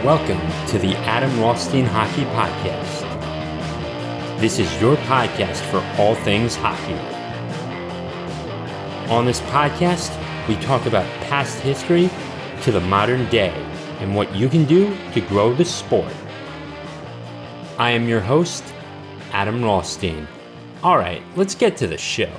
Welcome to the Adam Rothstein Hockey Podcast. This is your podcast for all things hockey. On this podcast, we talk about past history to the modern day and what you can do to grow the sport. I am your host, Adam Rothstein. All right, let's get to the show.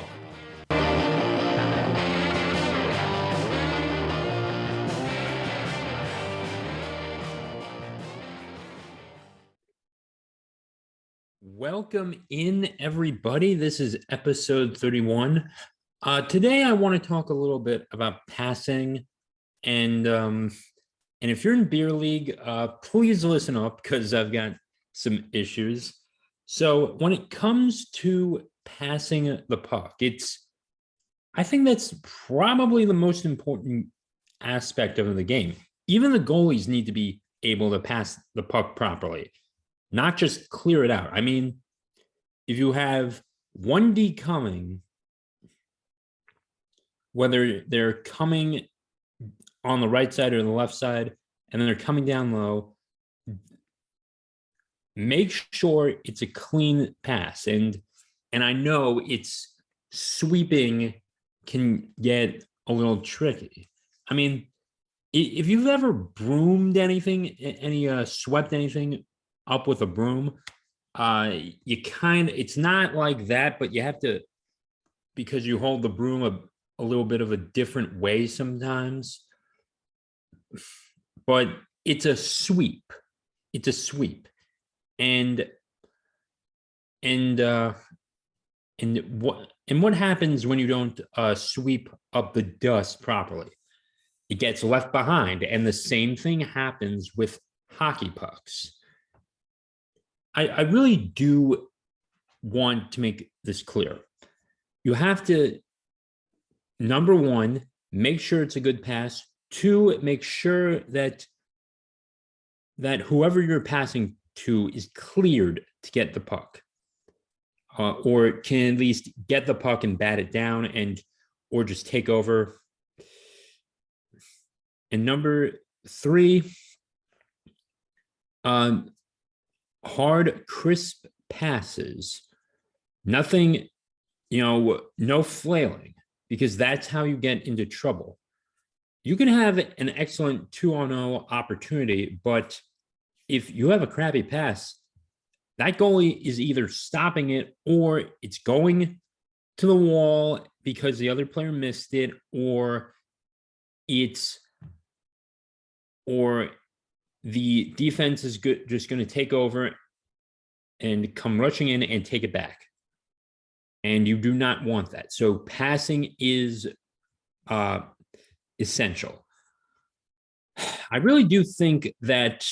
Welcome in, everybody. This is episode 31. Today, I want to talk a little bit about passing, and if you're in beer league, please listen up because I've got some issues. So when it comes to passing the puck, I think that's probably the most important aspect of the game. Even the goalies need to be able to pass the puck properly, not just clear it out. I mean, if you have 1D coming, whether they're coming on the right side or the left side, and then they're coming down low, make sure it's a clean pass. And I know it's sweeping can get a little tricky. I mean, if you've ever broomed anything, swept anything up with a broom, it's not like that, but you have to, because you hold the broom a little bit of a different way sometimes. But it's a sweep. It's a sweep. And what happens when you don't sweep up the dust properly? It gets left behind, and the same thing happens with hockey pucks. I really do want to make this clear. You have to, number one, make sure it's a good pass. Two, make sure that whoever you're passing to is cleared to get the puck, or can at least get the puck and bat it down, or just take over. And number three, hard, crisp passes. Nothing, no flailing, because that's how you get into trouble. You can have an excellent 2-on-0 opportunity, but if you have a crappy pass, that goalie is either stopping it or it's going to the wall because the other player missed it, or the defense is just going to take over and come rushing in and take it back. And you do not want that. So passing is essential. I really do think that,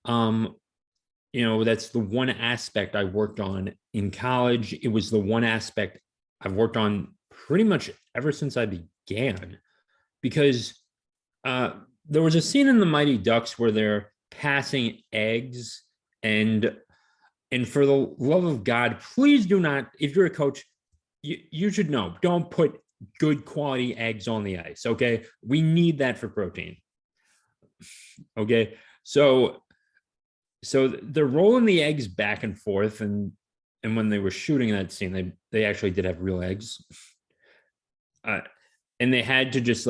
that's the one aspect I worked on in college. It was the one aspect I've worked on pretty much ever since I began, because there was a scene in the Mighty Ducks where they're passing eggs, and for the love of God, please do not, if you're a coach, you should know, don't put good quality eggs on the ice, okay? We need that for protein. Okay, so they're rolling the eggs back and forth, and when they were shooting that scene, they actually did have real eggs, and they had to just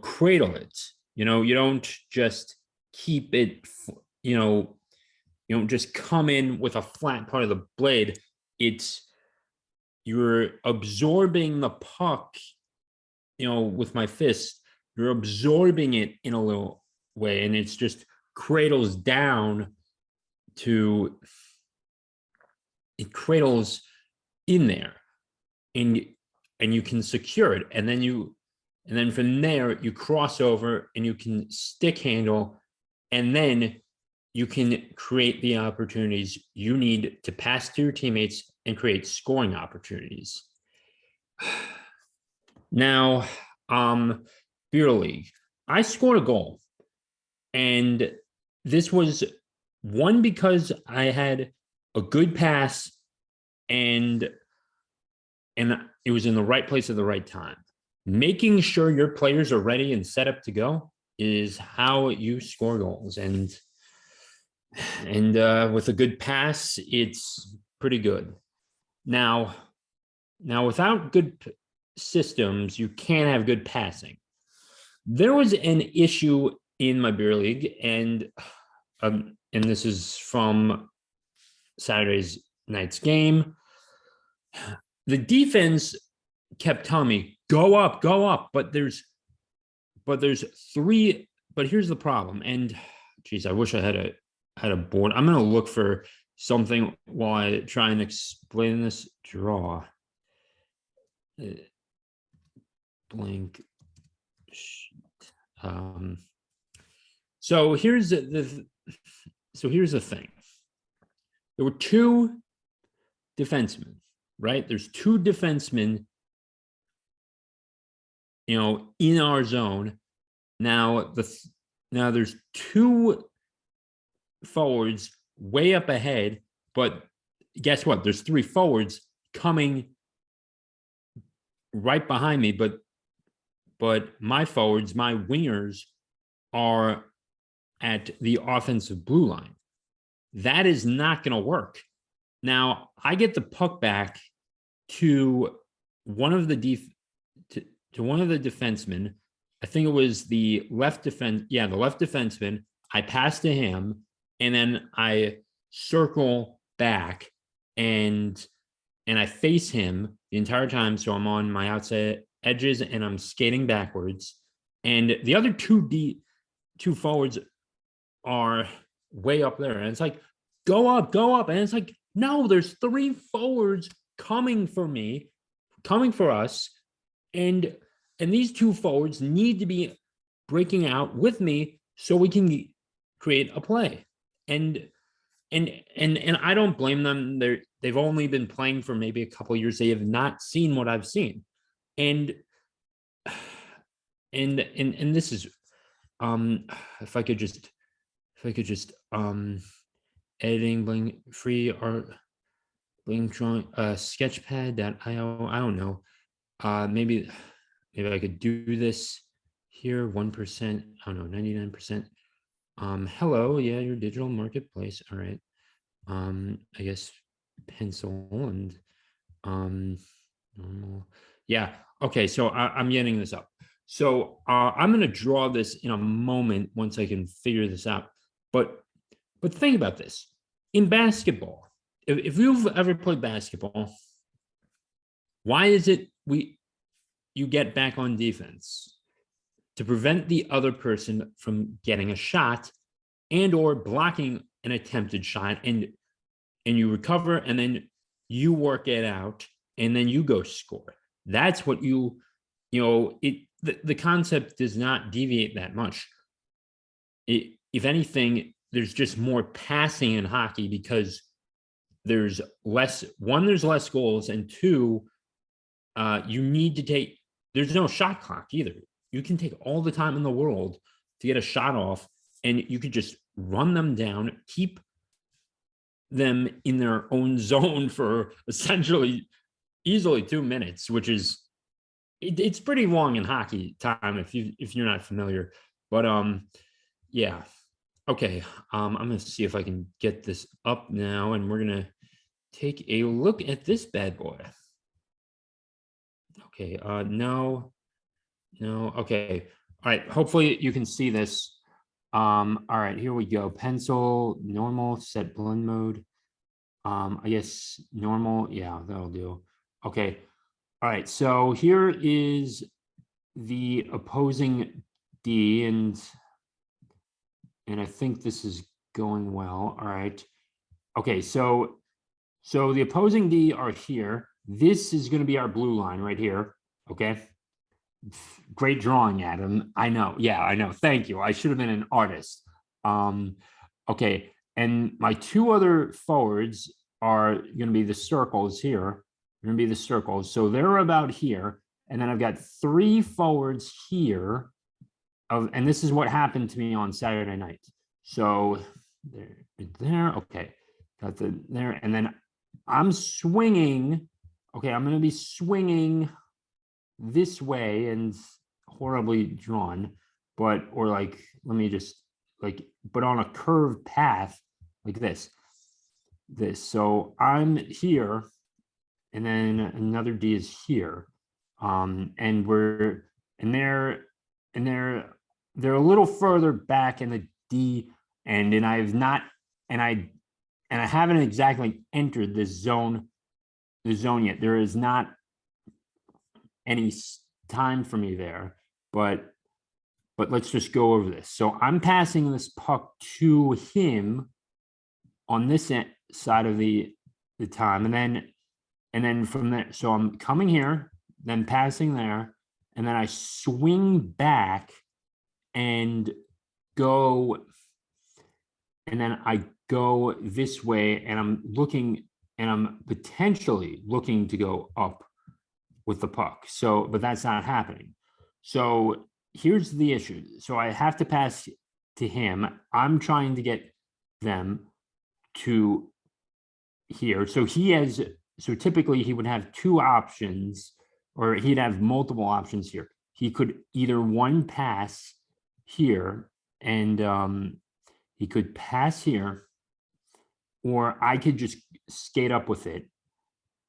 cradle it. You don't just keep it. You don't just come in with a flat part of the blade. You're absorbing the puck. With my fist, you're absorbing it in a little way, and it's just cradles down to, it cradles in there, and you can secure it, and then from there you cross over and you can stick handle, and then you can create the opportunities you need to pass to your teammates and create scoring opportunities. Now, beer league, I scored a goal, and this was one because I had a good pass, and it was in the right place at the right time. Making sure your players are ready and set up to go is how you score goals. And And with a good pass, it's pretty good. Now, without good systems, you can't have good passing. There was an issue in my beer league, and this is from Saturday's night's game. The defense kept telling me, go up, but there's three. But here's the problem, and geez, I wish I had a board. I'm gonna look for something while I try and explain this draw. Blank. Um, so here's the thing. There were two defensemen, right? There's two defensemen, in our zone. Now there's two forwards way up ahead, but guess what? There's three forwards coming right behind me, but my forwards, my wingers, are at the offensive blue line. That is not going to work. Now I get the puck back to one of the to one of the defensemen. I think it was the left defenseman. I pass to him, and then I circle back and I face him the entire time. So I'm on my outside edges and I'm skating backwards. And the other two forwards are way up there. And it's like, go up. And it's like, no, there's three forwards coming for me, coming for us. And these two forwards need to be breaking out with me so we can create a play. And I don't blame them. They've only been playing for maybe a couple of years. They have not seen what I've seen. And this is if I could just editing blank free or blank drawing sketchpad.io. I don't know. Maybe I could do this here. 1%. I don't know. 99%. Hello. Yeah, your digital marketplace. All right. I guess pencil and normal. Yeah. Okay. So I'm getting this up. So I'm going to draw this in a moment once I can figure this out. But think about this. In basketball, if you've ever played basketball, why is it you get back on defense? To prevent the other person from getting a shot and or blocking an attempted shot, and you recover, and then you work it out, and then you go score. That's what the concept does not deviate that much. If anything, there's just more passing in hockey because there's less goals, and two, you need to take, there's no shot clock either. You can take all the time in the world to get a shot off, and you could just run them down, keep them in their own zone for essentially easily 2 minutes, which is it's pretty long in hockey time if you're not familiar. But yeah. Okay. I'm gonna see if I can get this up now, and we're gonna take a look at this bad boy. Okay, no. Okay. All right. Hopefully you can see this. All right, here we go. Pencil, normal, set blend mode. I guess normal. Yeah, that'll do. Okay. All right. So here is the opposing D, and I think this is going well. All right. Okay. So the opposing D are here. This is going to be our blue line right here. Okay. Great drawing, Adam. I know. Yeah, I know. Thank you. I should have been an artist. Okay. And my two other forwards are going to be the circles here. They're going to be the circles. So they're about here. And then I've got three forwards here. And this is what happened to me on Saturday night. So there. Okay. Got there. And then I'm swinging. Okay. I'm going to be swinging this way, and horribly drawn, but on a curved path. like this. So I'm here, and then another D is here. And they're a little further back in the D, and then I've not, and I haven't exactly entered the zone yet. There is not any time for me there, but let's just go over this. So I'm passing this puck to him on this side of the time, and then from there, so I'm coming here, then passing there, and then I swing back and go, and then I go this way, and I'm potentially looking to go up with the puck. So, but that's not happening. So here's the issue. So I have to pass to him. I'm trying to get them to here. So typically he would have two options, or he'd have multiple options here. He could either one pass here, and he could pass here, or I could just skate up with it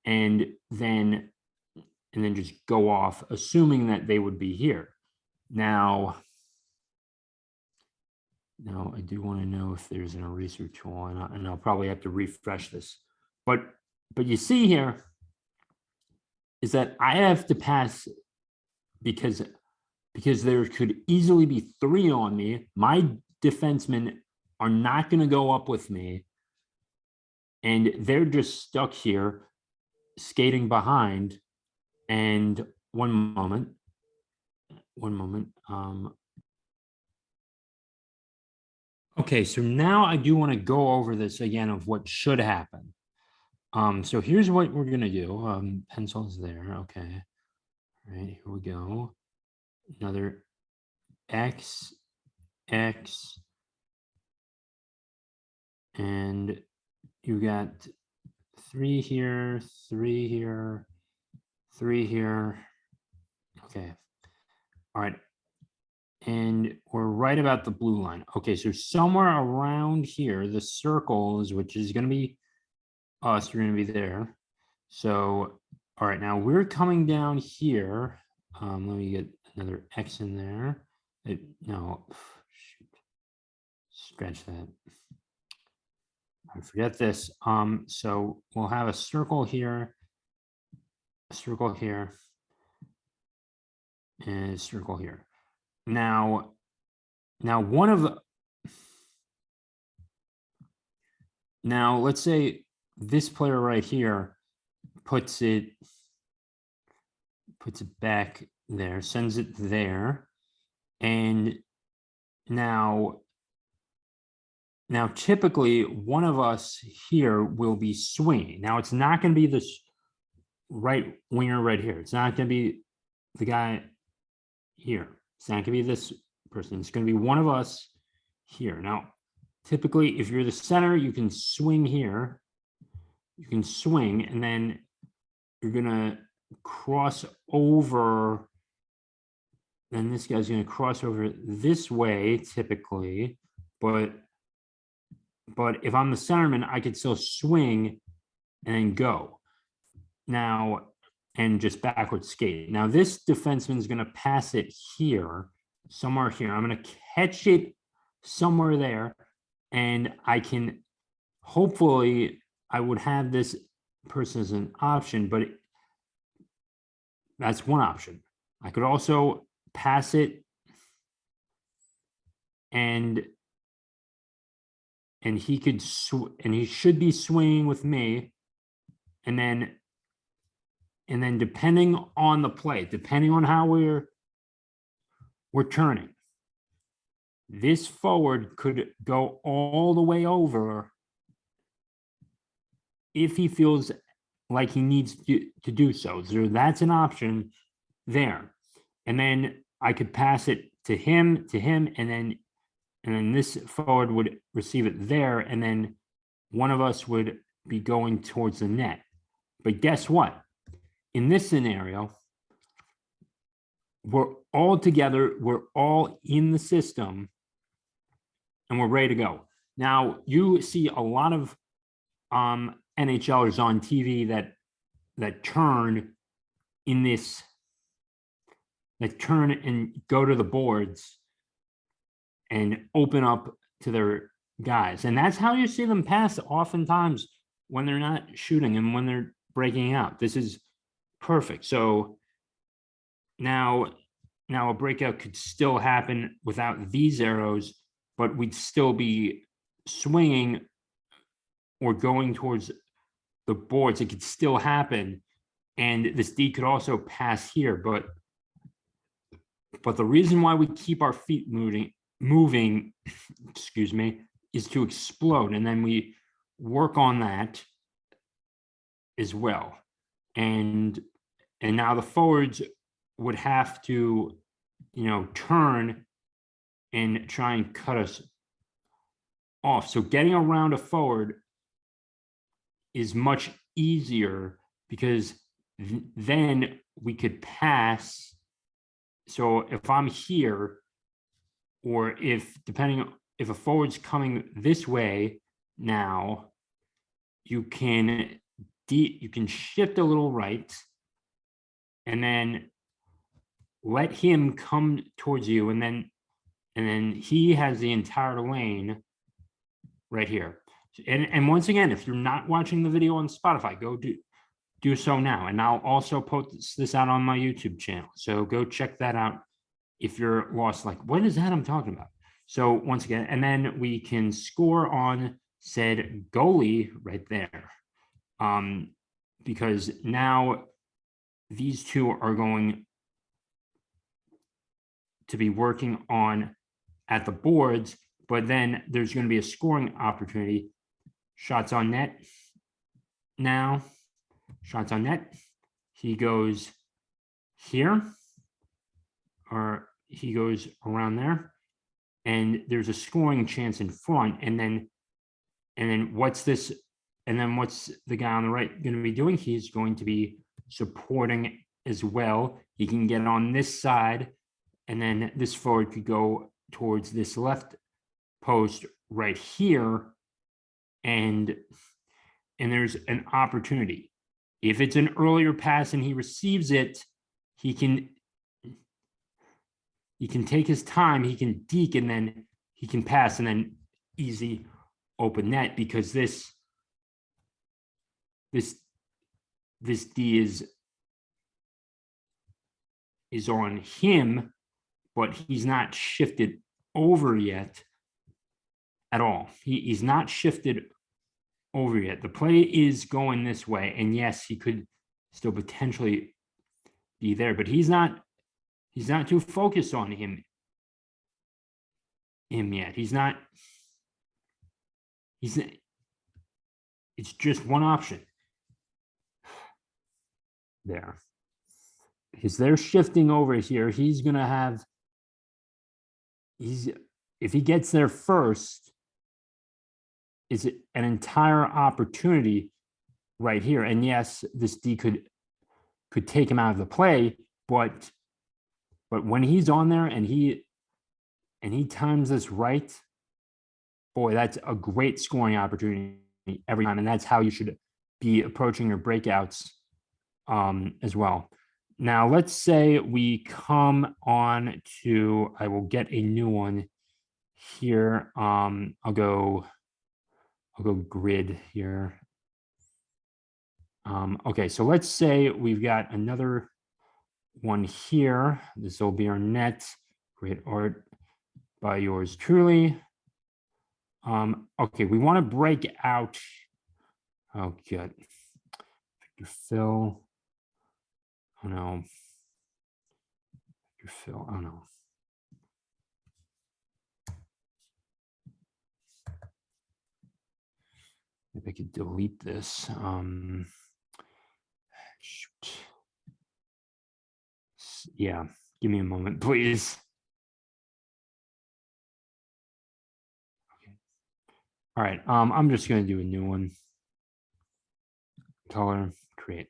and then just go off, assuming that they would be here. Now I do want to know if there's an eraser tool, and I'll probably have to refresh this. But you see here is that I have to pass because there could easily be three on me. My defensemen are not going to go up with me, and they're just stuck here skating behind. And one moment. Okay, so now I do want to go over this again of what should happen. So here's what we're gonna do. Pencils there. Okay. All right, here we go. Another X, and you got 3 here, 3 here, 3 here. Okay. All right. And we're right about the blue line. Okay, so somewhere around here, the circles, which is going to be us, you're going to be there. So, all right, now we're coming down here. Let me get another X in there. No, shoot. Stretch that. I forget this. So we'll have a circle here, a circle here, and a circle here. Now one of the, now let's say this player right here puts it back there, sends it there, and now typically one of us here will be swinging. Now it's not going to be this right winger right here. It's not going to be the guy here. It's not going to be this person. It's going to be one of us here. Now, typically, if you're the center, you can swing here. You can swing, and then you're going to cross over. Then this guy's going to cross over this way, typically. But if I'm the centerman, I could still swing and then go. Now, and just backward skate. Now, this defenseman is going to pass it here, somewhere here. I'm going to catch it somewhere there, and I can, hopefully, I would have this person as an option, but that's one option. I could also pass it, and he could, and he should be swinging with me, and then depending on the play, depending on how we're turning, this forward could go all the way over if he feels like he needs to do so. So that's an option there. And then I could pass it to him, and then this forward would receive it there, and then one of us would be going towards the net. But guess what? In this scenario, we're all together, we're all in the system, and we're ready to go. Now you see a lot of NHLers on TV that turn in this, that turn and go to the boards and open up to their guys. And that's how you see them pass oftentimes when they're not shooting and when they're breaking out. This is perfect. So now a breakout could still happen without these arrows, but we'd still be swinging or going towards the boards. It could still happen. And this D could also pass here, but the reason why we keep our feet moving, excuse me, is to explode. And then we work on that as well. And now the forwards would have to, turn and try and cut us off. So getting around a forward is much easier because then we could pass. So if I'm here, or if a forward's coming this way now, you can shift a little right and then let him come towards you, and then he has the entire lane right here. And once again, if you're not watching the video on Spotify, go do so now. And I'll also post this out on my YouTube channel. So go check that out if you're lost, like, what is that I'm talking about? So once again, and then we can score on said goalie right there. Because now these two are going to be working on at the boards, but then there's going to be a scoring opportunity. Shots on net. Now, shots on net. He goes here, or he goes around there, and there's a scoring chance in front. And then what's this? And then what's the guy on the right going to be doing? He's going to be supporting as well. He can get on this side, and then this forward could go towards this left post right here, and there's an opportunity. If it's an earlier pass and he receives it, he can take his time, he can deke, and then he can pass, and then easy open net, because this D is on him, but he's not shifted over yet at all. He's not shifted over yet. The play is going this way, and yes, he could still potentially be there, but he's not too focused on him yet. It's just one option there. Because they're shifting over here, he's gonna have, if he gets there first, is an entire opportunity right here. And yes, this D could take him out of the play, but when he's on there and he times this right, boy, that's a great scoring opportunity every time. And that's how you should be approaching your breakouts as well. Now, let's say we come on to, I will get a new one here. I'll go grid here. Okay, so let's say we've got another one here. This will be our net. Great art by yours truly. Okay, we want to break out. Oh, good. Victor Phil. Oh no. Victor Phil. Oh no. Maybe I could delete this. Shoot. Yeah, give me a moment, please. Okay. All right. I'm just going to do a new one. Color, create.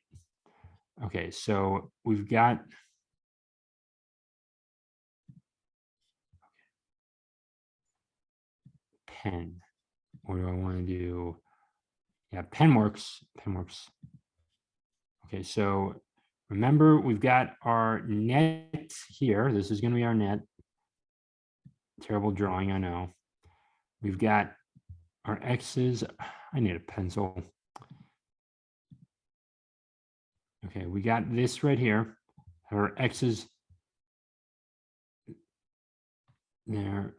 Okay, so we've got pen. Or do I want to do, yeah, pen works. Okay, so remember we've got our net here. This is going to be our net. Terrible drawing, I know. We've got our X's. I need a pencil. Okay, we got this right here. Our X's there.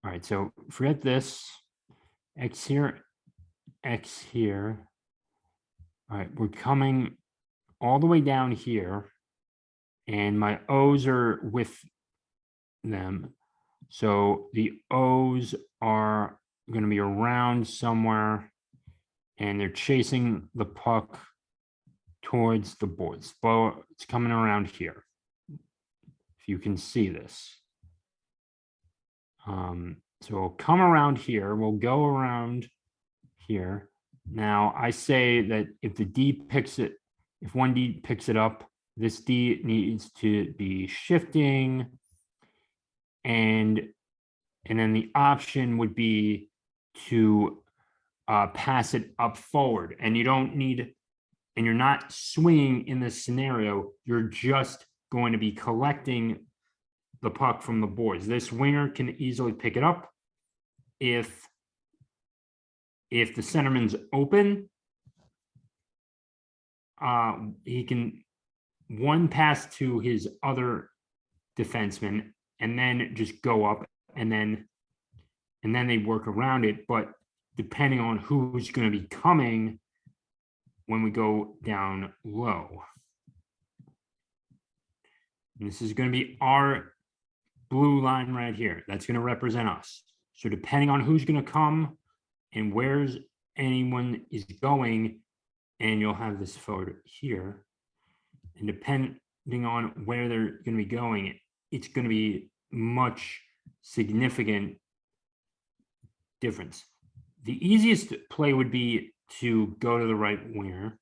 All right, so forget this. X here, X here. All right, we're coming all the way down here, and my O's are with them. So the O's are going to be around somewhere, and they're chasing the puck towards the boards. But it's coming around here. If you can see this. So we'll come around here. We'll go around here. Now I say that if the D picks it, if one D picks it up, this D needs to be shifting, and then the option would be to pass it up forward. And you don't need, and you're not swinging in this scenario. You're just going to be collecting the puck from the boards. This winger can easily pick it up if the centerman's open. He can one pass to his other defenseman and then just go up, and then they work around it. But depending on who's going to be coming when we go down low, and this is going to be our blue line right here. That's going to represent us. So depending on who's going to come and where's anyone is going, and you'll have this photo here, and depending on where they're going to be going, it's going to be much significant difference. The easiest play would be to go to the right winger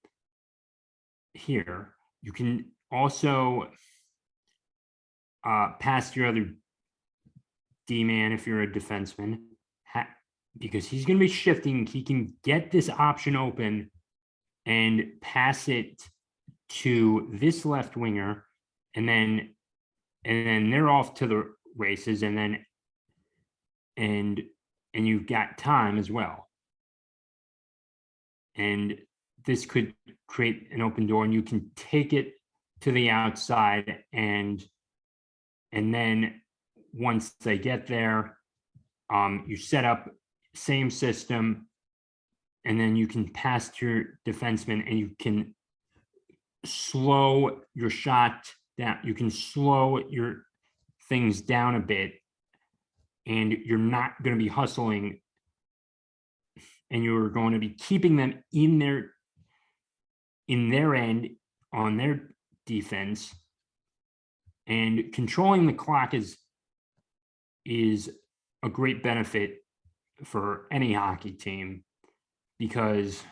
here. You can also pass your other D-man if you're a defenseman, because he's going to be shifting. He can get this option open and pass it to this left winger, and then they're off to the races, and you've got time as well. And this could create an open door, and you can take it to the outside, and then once they get there, you set up same system, and then you can pass to your defenseman, and you can slow your shot down. You can slow your things down a bit, and you're not going to be hustling, and you're going to be keeping them in their end on their defense. And controlling the clock is a great benefit for any hockey team, because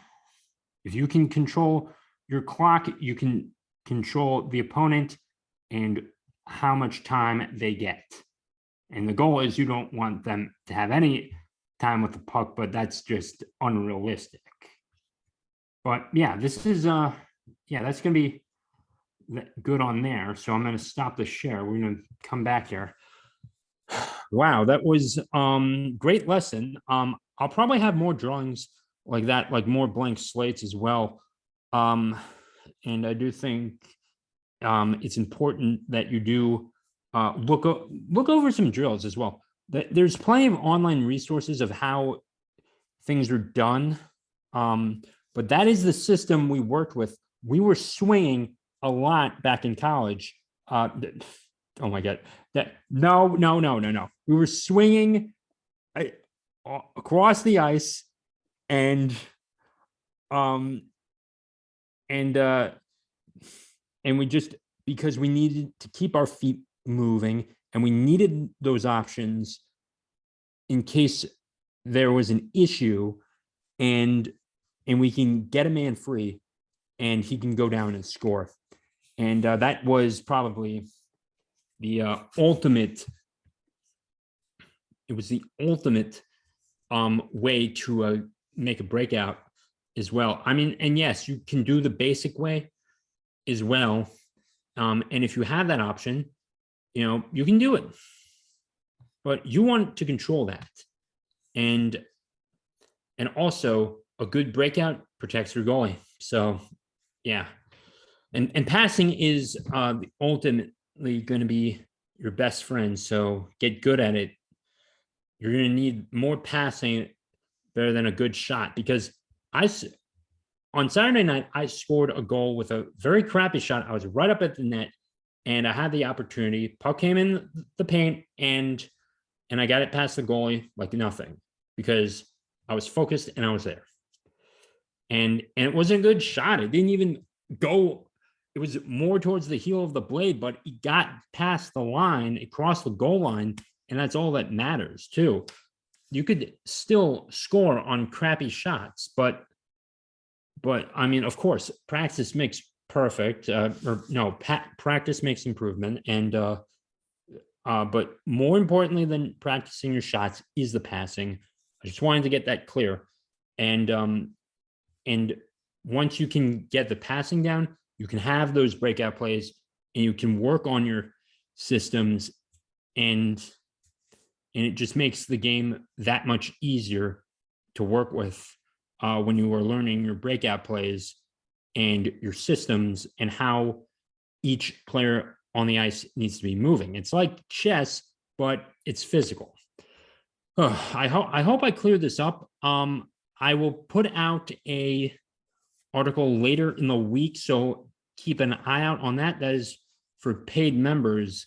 if you can control your clock, you can control the opponent and how much time they get. And the goal is you don't want them to have any time with the puck, but that's just unrealistic. But yeah, this is that's gonna be good on there. So I'm gonna stop the share. We're gonna come back here. Wow, that was great lesson. I'll probably have more drawings like that, like more blank slates as well. And I do think it's important that you do look over some drills as well. There's plenty of online resources of how things are done, but that is the system we worked with. We were swinging a lot back in college. Oh my God! No. We were swinging across the ice, and we just, because we needed to keep our feet moving, and we needed those options in case there was an issue, and we can get a man free, and he can go down and score. And that was probably the ultimate. It was the ultimate way to make a breakout as well. I mean, and yes, you can do the basic way as well. And if you have that option, you can do it. But you want to control that. And also a good breakout protects your goalie. So yeah. And passing is ultimately going to be your best friend. So get good at it. You're going to need more passing better than a good shot, because on Saturday night, I scored a goal with a very crappy shot. I was right up at the net and I had the opportunity. Puck came in the paint and I got it past the goalie like nothing, because I was focused and I was there. And it wasn't a good shot. It didn't even go. It was more towards the heel of the blade, but it got past the line, it crossed the goal line, and that's all that matters too. You could still score on crappy shots, but I mean, of course, practice makes perfect. Practice makes improvement, and but more importantly than practicing your shots is the passing. I just wanted to get that clear, and once you can get the passing down, you can have those breakout plays, and you can work on your systems, and it just makes the game that much easier to work with when you are learning your breakout plays and your systems and how each player on the ice needs to be moving. It's like chess, but it's physical. I hope I cleared this up. I will put out a article later in the week, so keep an eye out on that. That is for paid members,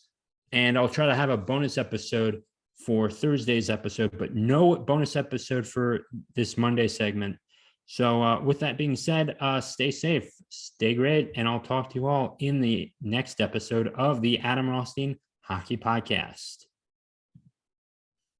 and I'll try to have a bonus episode for Thursday's episode, but no bonus episode for this Monday segment. So with that being said, stay safe, stay great, and I'll talk to you all in the next episode of the Adam Rothstein Hockey Podcast.